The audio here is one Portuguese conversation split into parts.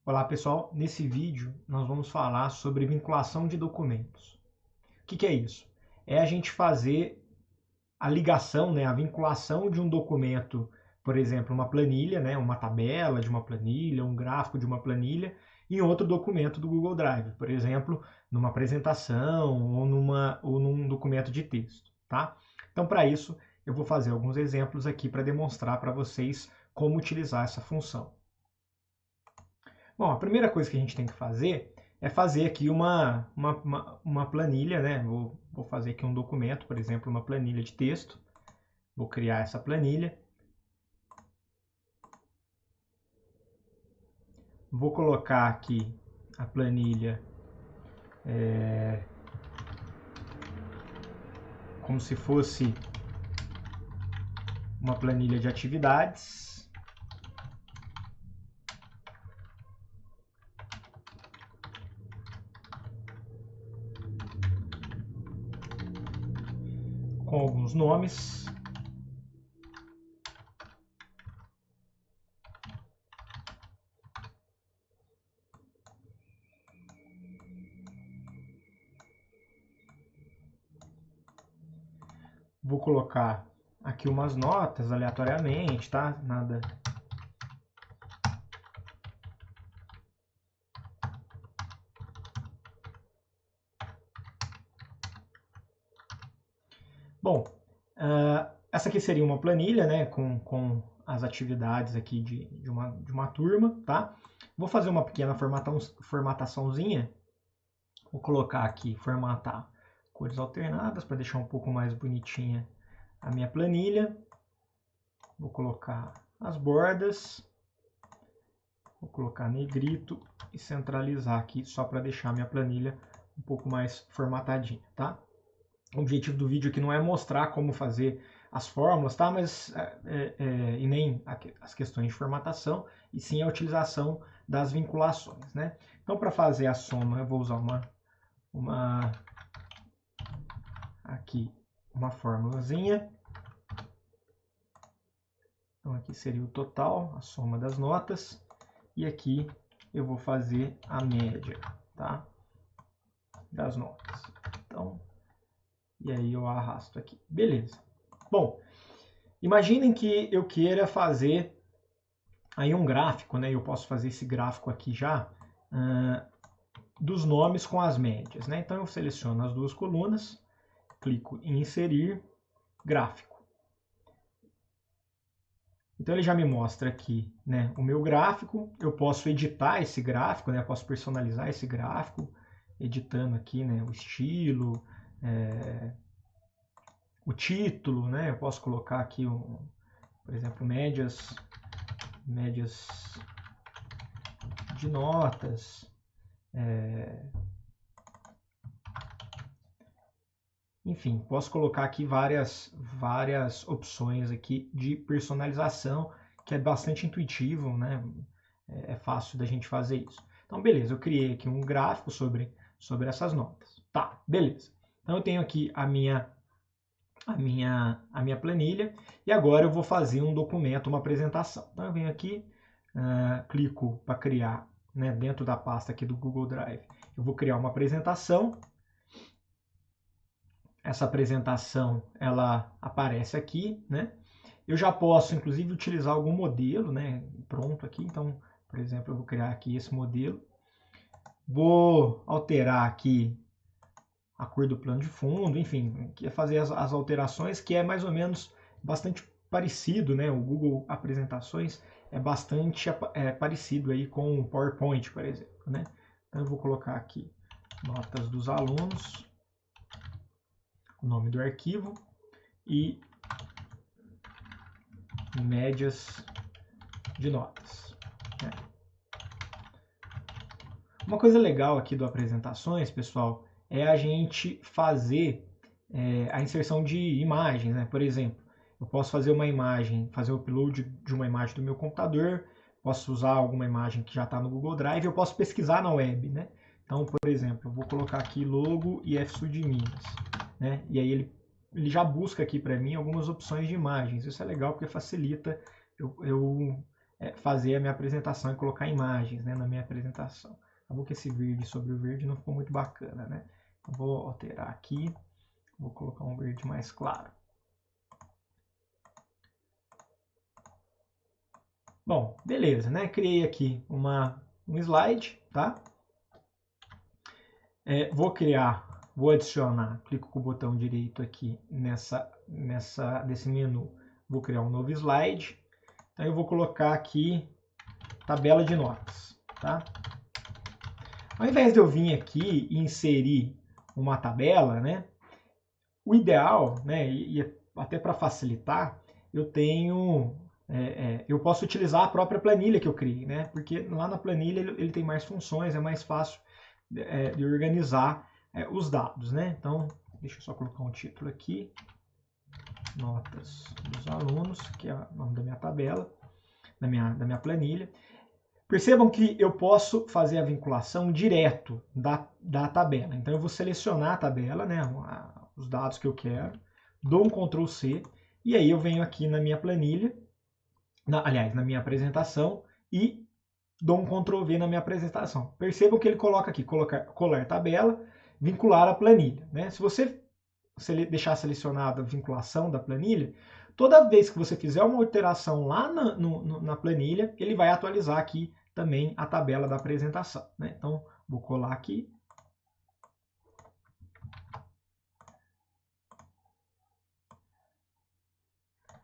Olá pessoal, nesse vídeo nós vamos falar sobre vinculação de documentos. O que é isso? É a gente fazer a ligação, a vinculação de um documento, por exemplo, uma planilha, uma tabela de uma planilha, um gráfico de uma planilha, em outro documento do Google Drive, por exemplo, numa apresentação ou num documento de texto, tá? Então, para isso, eu vou fazer alguns exemplos aqui para demonstrar para vocês como utilizar essa função. Bom, a primeira coisa que a gente tem que fazer é fazer aqui uma planilha, né? Vou fazer aqui um documento, por exemplo, uma planilha de texto. Vou criar essa planilha. Vou colocar aqui a planilha como se fosse uma planilha de atividades. Com alguns nomes. Vou colocar aqui umas notas aleatoriamente, tá? Nada. Bom, essa aqui seria uma planilha, né, com as atividades aqui de uma turma, tá? Vou fazer uma pequena formataçãozinha. Vou colocar aqui, formatar cores alternadas para deixar um pouco mais bonitinha a minha planilha. Vou colocar as bordas. Vou colocar negrito e centralizar aqui só para deixar a minha planilha um pouco mais formatadinha, tá? O objetivo do vídeo aqui não é mostrar como fazer as fórmulas, tá? Mas, e nem as questões de formatação, e sim a utilização das vinculações, né? Então, para fazer a soma, eu vou usar aqui uma fórmulazinha. Então, aqui seria o total, a soma das notas, e aqui eu vou fazer a média, tá? Das notas. Então, e aí eu arrasto aqui. Beleza. Bom, imaginem que eu queira fazer aí um gráfico, né? Eu posso fazer esse gráfico aqui já dos nomes com as médias, né? Então eu seleciono as duas colunas, clico em inserir gráfico. Então ele já me mostra aqui, né, o meu gráfico. Eu posso editar esse gráfico, né? Eu posso personalizar esse gráfico, editando aqui, né, o estilo, o título, né? Eu posso colocar aqui, por exemplo, médias de notas. Enfim, posso colocar aqui várias opções aqui de personalização, que é bastante intuitivo, né? É fácil da gente fazer isso. Então, beleza, eu criei aqui um gráfico sobre essas notas. Tá, beleza. Então eu tenho aqui a minha planilha, e agora eu vou fazer um documento, uma apresentação. Então eu venho aqui, clico para criar, né, dentro da pasta aqui do Google Drive, eu vou criar uma apresentação. Essa apresentação, ela aparece aqui, né? Eu já posso, inclusive, utilizar algum modelo, né, pronto aqui. Então, por exemplo, eu vou criar aqui esse modelo. Vou alterar aqui a cor do plano de fundo, enfim, fazer as alterações, que é mais ou menos bastante parecido, né? O Google Apresentações é bastante parecido aí com o PowerPoint, por exemplo, né? Então eu vou colocar aqui notas dos alunos, o nome do arquivo e médias de notas, né? Uma coisa legal aqui do Apresentações, pessoal, é a gente fazer a inserção de imagens, né? Por exemplo, eu posso fazer uma imagem, fazer o upload de uma imagem do meu computador, posso usar alguma imagem que já está no Google Drive, eu posso pesquisar na web, né? Então, por exemplo, eu vou colocar aqui logo IFSU de Minas, né? E aí ele ele já busca aqui para mim algumas opções de imagens. Isso é legal porque facilita eu fazer a minha apresentação e colocar imagens, né, na minha apresentação. Acabou que esse verde sobre o verde não ficou muito bacana, né? Eu vou alterar aqui, vou colocar um verde mais claro. Bom, beleza, né? Criei aqui um slide, tá? Vou adicionar, clico com o botão direito aqui nesse menu, vou criar um novo slide. Então eu vou colocar aqui tabela de notas, tá? Ao invés de eu vir aqui e inserir uma tabela, né? O ideal, né? E até para facilitar, eu posso utilizar a própria planilha que eu criei, né? Porque lá na planilha ele tem mais funções, é mais fácil de organizar os dados, né? Então, deixa eu só colocar um título aqui. Notas dos alunos, que é o nome da minha tabela, da minha planilha. Percebam que eu posso fazer a vinculação direto da tabela. Então, eu vou selecionar a tabela, né, os dados que eu quero, dou um Ctrl C, e aí eu venho aqui na minha planilha, na minha apresentação, e dou um Ctrl V na minha apresentação. Percebam que ele coloca aqui, colar tabela, vincular a planilha. Né? Se você deixar selecionada a vinculação da planilha, toda vez que você fizer uma alteração lá na planilha, ele vai atualizar aqui também a tabela da apresentação. Né? Então, vou colar aqui.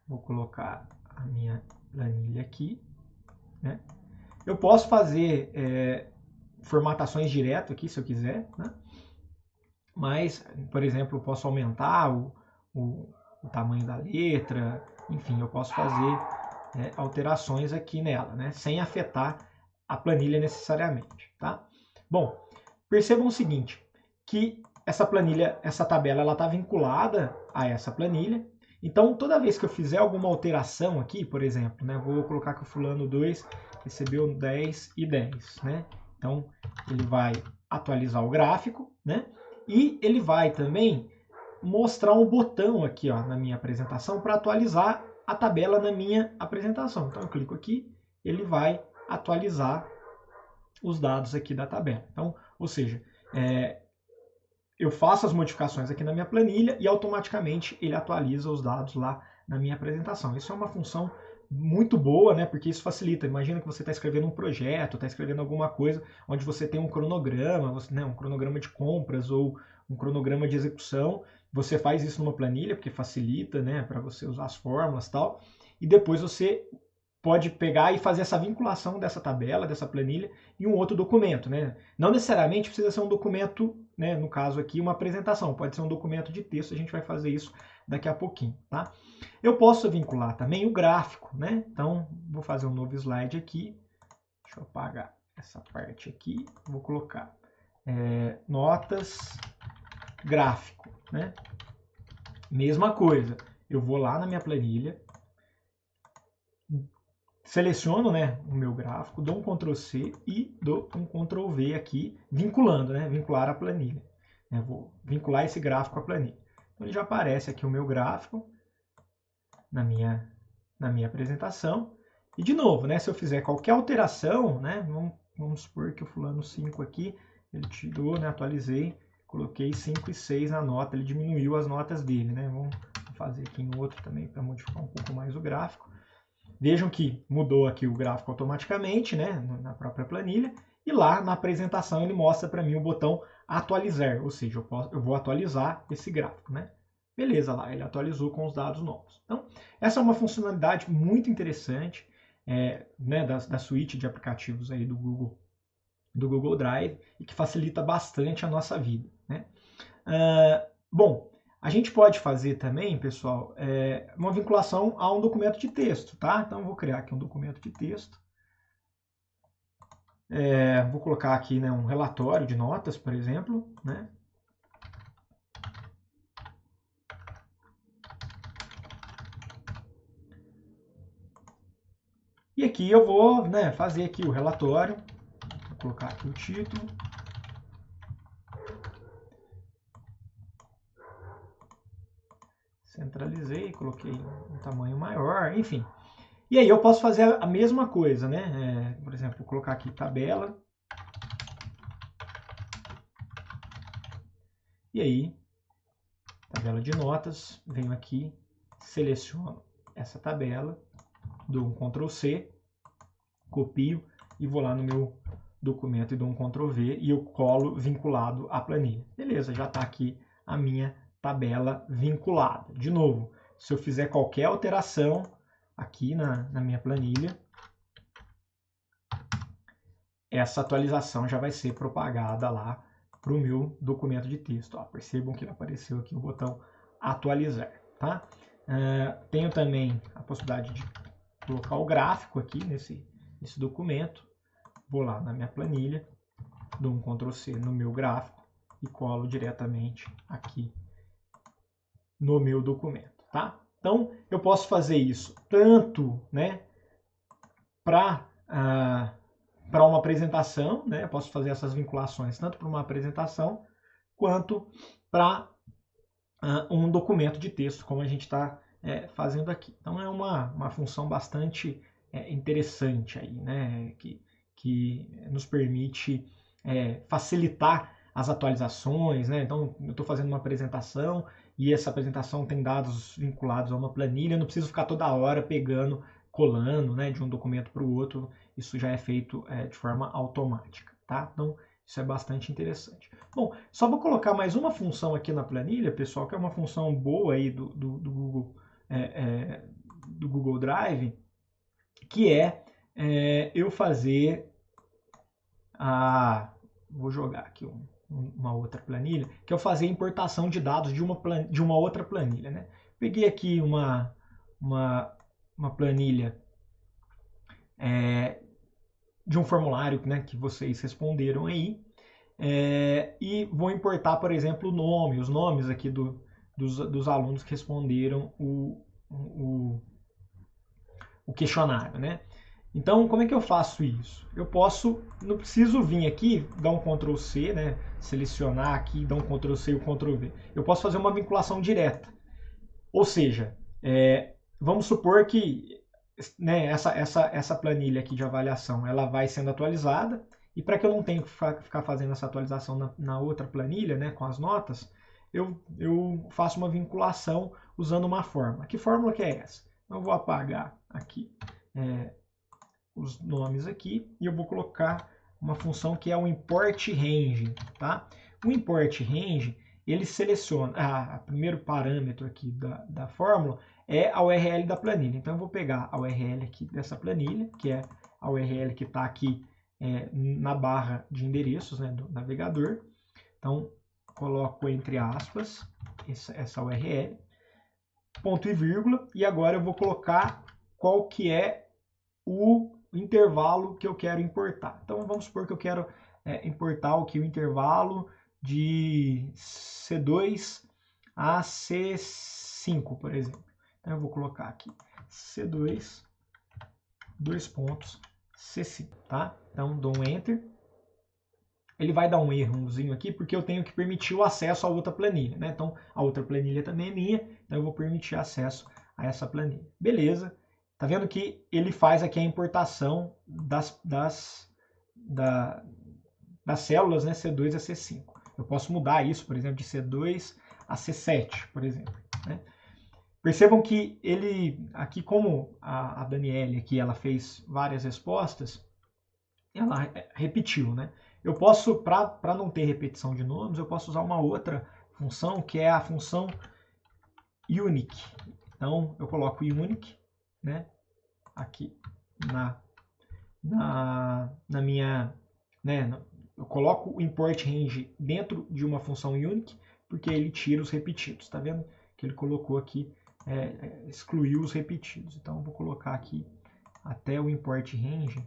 Vou colocar a minha planilha aqui. Né? Eu posso fazer formatações direto aqui, se eu quiser. Né? Mas, por exemplo, eu posso aumentar o tamanho da letra. Enfim, eu posso fazer alterações aqui nela, né? Sem afetar a planilha necessariamente, tá? Bom, percebam o seguinte, que essa planilha, essa tabela, ela está vinculada a essa planilha. Então, toda vez que eu fizer alguma alteração aqui, por exemplo, né, vou colocar que o fulano 2 recebeu 10 e 10, né? Então, ele vai atualizar o gráfico, né? E ele vai também mostrar um botão aqui, ó, na minha apresentação para atualizar a tabela na minha apresentação. Então eu clico aqui, ele vai atualizar os dados aqui da tabela. Então, ou seja, eu faço as modificações aqui na minha planilha e automaticamente ele atualiza os dados lá na minha apresentação. Isso é uma função muito boa, né? Porque isso facilita. Imagina que você está escrevendo um projeto, está escrevendo alguma coisa onde você tem um cronograma, né, um cronograma de compras ou um cronograma de execução. Você faz isso numa planilha, porque facilita, né, para você usar as fórmulas e tal. E depois você pode pegar e fazer essa vinculação dessa tabela, dessa planilha, em um outro documento, né? Não necessariamente precisa ser um documento, né, no caso aqui, uma apresentação. Pode ser um documento de texto, a gente vai fazer isso daqui a pouquinho, tá? Eu posso vincular também o gráfico, né? Então, vou fazer um novo slide aqui. Deixa eu apagar essa parte aqui. Vou colocar notas, gráfico, né? Mesma coisa. Eu vou lá na minha planilha, seleciono, né, o meu gráfico, dou um Ctrl C e dou um Ctrl V aqui, vinculando, né? Vincular a planilha. Eu vou vincular esse gráfico à planilha. Então, ele já aparece aqui o meu gráfico na minha apresentação. E de novo, né, se eu fizer qualquer alteração, né, vamos supor que o fulano 5 aqui, ele tirou, né, atualizei, coloquei 5 e 6 na nota, ele diminuiu as notas dele. Né, vamos fazer aqui no outro também para modificar um pouco mais o gráfico. Vejam que mudou aqui o gráfico automaticamente, né, na própria planilha, e lá na apresentação ele mostra para mim o botão atualizar, ou seja, eu vou atualizar esse gráfico, né? Beleza, lá ele atualizou com os dados novos. Então, essa é uma funcionalidade muito interessante, né, da suíte de aplicativos aí do Google Drive, e que facilita bastante a nossa vida, né? Bom, a gente pode fazer também, pessoal, uma vinculação a um documento de texto, tá? Então, eu vou criar aqui um documento de texto. Vou colocar aqui, né, um relatório de notas, por exemplo, né? E aqui eu vou, né, fazer aqui o relatório. Vou colocar aqui o título. coloquei um tamanho maior, enfim. E aí eu posso fazer a mesma coisa, né? Por exemplo, vou colocar aqui tabela. E aí, tabela de notas, venho aqui, seleciono essa tabela, dou um Ctrl C, copio e vou lá no meu documento e dou um Ctrl V e eu colo vinculado à planilha. Beleza, já está aqui a minha tabela vinculada. De novo, se eu fizer qualquer alteração aqui na minha planilha, essa atualização já vai ser propagada lá para o meu documento de texto. Ó, percebam que apareceu aqui o botão atualizar. Tá? Tenho também a possibilidade de colocar o gráfico aqui nesse documento. Vou lá na minha planilha, dou um Ctrl C no meu gráfico e colo diretamente aqui no meu documento. Tá? Então, eu posso fazer isso tanto, né, para uma apresentação, né? Eu posso fazer essas vinculações tanto para uma apresentação quanto para um documento de texto, como a gente está fazendo aqui. Então é uma função bastante interessante aí, né? Que nos permite facilitar as atualizações, né? Então eu estou fazendo uma apresentação e essa apresentação tem dados vinculados a uma planilha, eu não preciso ficar toda hora pegando, colando, né, de um documento para o outro. Isso já é feito de forma automática, tá? Então, isso é bastante interessante. Bom, só vou colocar mais uma função aqui na planilha, pessoal, que é uma função boa aí do Google Drive, que eu fazer vou jogar aqui uma outra planilha, que é eu fazer a importação de dados de uma outra planilha, né? Peguei aqui uma planilha de um formulário, né, que vocês responderam aí, e vou importar, por exemplo, os nomes aqui dos alunos que responderam o questionário, né? Então, como é que eu faço isso? Não preciso vir aqui, dar um Ctrl C, né, selecionar aqui, dar um Ctrl C e o Ctrl V. Eu posso fazer uma vinculação direta. Ou seja, vamos supor que, né, essa planilha aqui de avaliação, ela vai sendo atualizada, e para que eu não tenha que ficar fazendo essa atualização na outra planilha, né, com as notas, eu faço uma vinculação usando uma fórmula. Que fórmula que é essa? Eu vou apagar aqui os nomes aqui e eu vou colocar uma função que é o import range, tá? O import range, ele seleciona, o primeiro parâmetro aqui da fórmula é a URL da planilha. Então eu vou pegar a URL aqui dessa planilha, que é a URL que está aqui na barra de endereços, né, do navegador. Então coloco entre aspas essa URL, ponto e vírgula, e agora eu vou colocar qual que é o intervalo que eu quero importar. Então vamos supor que eu quero importar o intervalo de C2 a C5, por exemplo. Então eu vou colocar aqui C2, dois pontos, C5, tá? Então dou um Enter. Ele vai dar um errozinho aqui porque eu tenho que permitir o acesso a outra planilha, né? Então a outra planilha também é minha, então eu vou permitir acesso a essa planilha. Beleza. Tá vendo que ele faz aqui a importação das células, né, C2 a C5. Eu posso mudar isso, por exemplo, de C2 a C7, por exemplo, né? Percebam que ele, aqui como a Daniele aqui, ela fez várias respostas, ela repetiu, né? Eu posso, para não ter repetição de nomes, eu posso usar uma outra função, que é a função unique. Então, eu coloco unique, né, aqui na minha, né, eu coloco o import range dentro de uma função unique, porque ele tira os repetidos, tá vendo? Que ele colocou aqui, excluiu os repetidos. Então, eu vou colocar aqui até o import range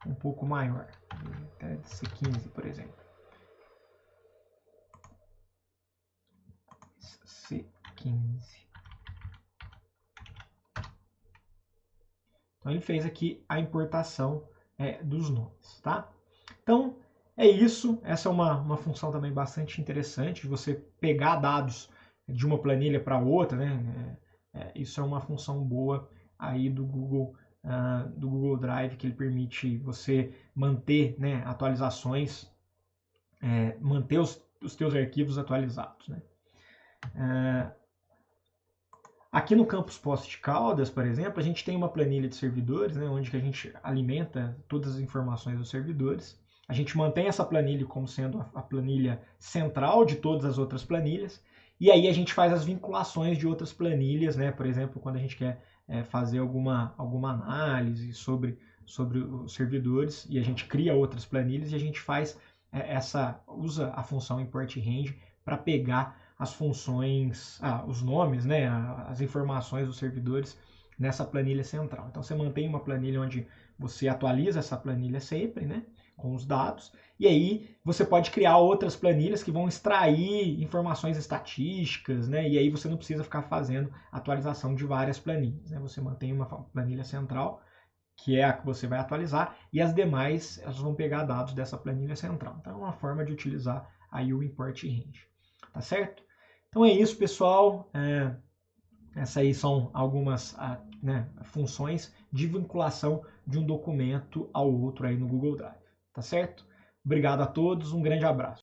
um pouco maior, até C15, por exemplo. C15. Então ele fez aqui a importação dos nomes, tá? Então é isso, essa é uma função também bastante interessante, de você pegar dados de uma planilha para outra, né? Isso é uma função boa aí do Google Drive, que ele permite você manter, né, atualizações, manter os teus arquivos atualizados, né? Aqui no Campus Poços de Caldas, por exemplo, a gente tem uma planilha de servidores, né, onde que a gente alimenta todas as informações dos servidores. A gente mantém essa planilha como sendo a planilha central de todas as outras planilhas, e aí a gente faz as vinculações de outras planilhas, né? Por exemplo, quando a gente quer fazer alguma análise sobre os servidores, e a gente cria outras planilhas e a gente faz usa a função import range para pegar as funções, os nomes, né, as informações dos servidores nessa planilha central. Então você mantém uma planilha onde você atualiza essa planilha sempre, né, com os dados, e aí você pode criar outras planilhas que vão extrair informações estatísticas, né, e aí você não precisa ficar fazendo atualização de várias planilhas, né, você mantém uma planilha central, que é a que você vai atualizar, e as demais elas vão pegar dados dessa planilha central. Então é uma forma de utilizar aí o import range, tá certo? Então é isso, pessoal. Essas aí são algumas funções de vinculação de um documento ao outro aí no Google Drive, tá certo? Obrigado a todos, um grande abraço.